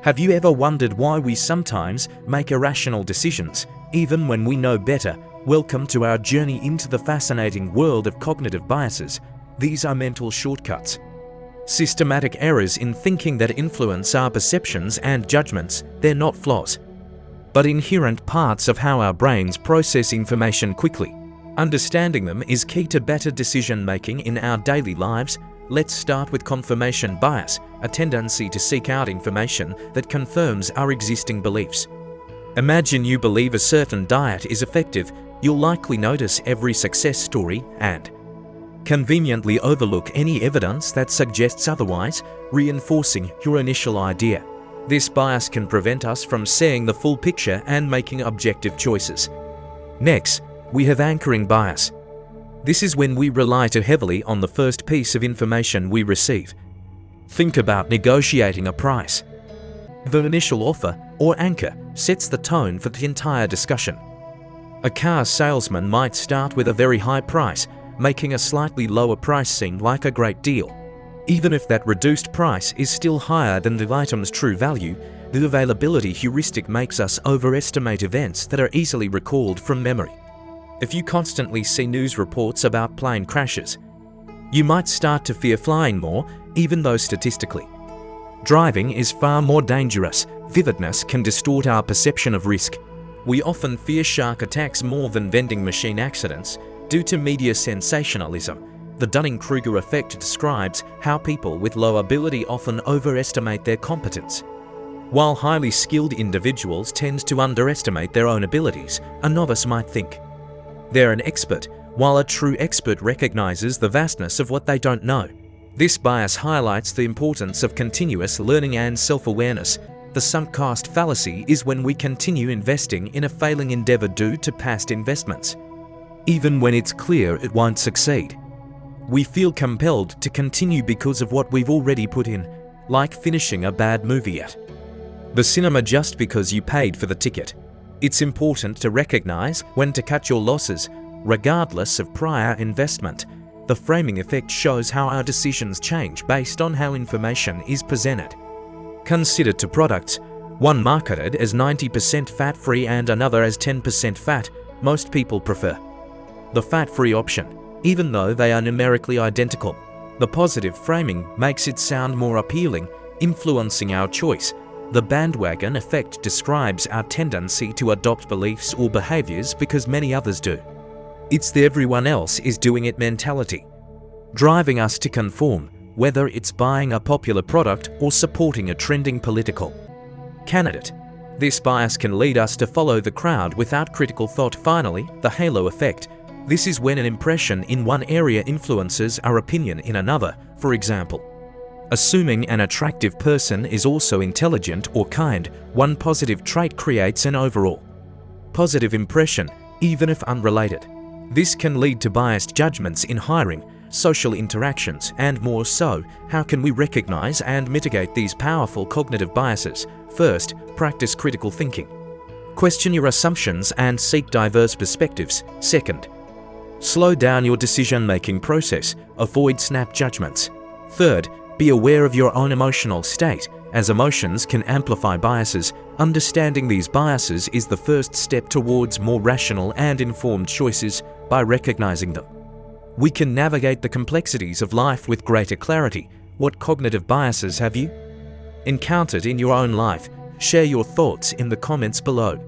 Have you ever wondered why we sometimes make irrational decisions, even when we know better? Welcome to our journey into the fascinating world of cognitive biases. These are mental shortcuts, systematic errors in thinking that influence our perceptions and judgments. They're not flaws, but inherent parts of how our brains process information quickly. Understanding them is key to better decision-making in our daily lives. Let's start with confirmation bias, a tendency to seek out information that confirms our existing beliefs. Imagine you believe a certain diet is effective. You'll likely notice every success story and conveniently overlook any evidence that suggests otherwise, reinforcing your initial idea. This bias can prevent us from seeing the full picture and making objective choices. Next, we have anchoring bias. This is when we rely too heavily on the first piece of information we receive. Think about negotiating a price. The initial offer, or anchor, sets the tone for the entire discussion. A car salesman might start with a very high price, making a slightly lower price seem like a great deal. Even if that reduced price is still higher than the item's true value, the availability heuristic makes us overestimate events that are easily recalled from memory. If you constantly see news reports about plane crashes, you might start to fear flying more, even though statistically, driving is far more dangerous. Vividness can distort our perception of risk. We often fear shark attacks more than vending machine accidents due to media sensationalism. The Dunning-Kruger effect describes how people with low ability often overestimate their competence, while highly skilled individuals tend to underestimate their own abilities. A novice might think they're an expert, while a true expert recognizes the vastness of what they don't know. This bias highlights the importance of continuous learning and self-awareness. The sunk cost fallacy is when we continue investing in a failing endeavor due to past investments, even when it's clear it won't succeed. We feel compelled to continue because of what we've already put in, like finishing a bad movie at the cinema just because you paid for the ticket. It's important to recognize when to cut your losses, regardless of prior investment. The framing effect shows how our decisions change based on how information is presented. Consider two products, one marketed as 90% fat-free and another as 10% fat. Most people prefer the fat-free option, even though they are numerically identical. The positive framing makes it sound more appealing, influencing our choice. The bandwagon effect describes our tendency to adopt beliefs or behaviors because many others do. It's the everyone else is doing it mentality, driving us to conform, whether it's buying a popular product or supporting a trending political candidate. This bias can lead us to follow the crowd without critical thought. Finally, the halo effect. This is when an impression in one area influences our opinion in another. For example, assuming an attractive person is also intelligent or kind, one positive trait creates an overall positive impression, even if unrelated. This can lead to biased judgments in hiring, social interactions, and more so. How can we recognize and mitigate these powerful cognitive biases? First, practice critical thinking. Question your assumptions and seek diverse perspectives. Second, slow down your decision-making process. Avoid snap judgments. Third, be aware of your own emotional state, as emotions can amplify biases. Understanding these biases is the first step towards more rational and informed choices. By recognizing them, we can navigate the complexities of life with greater clarity. What cognitive biases have you encountered in your own life? Share your thoughts in the comments below.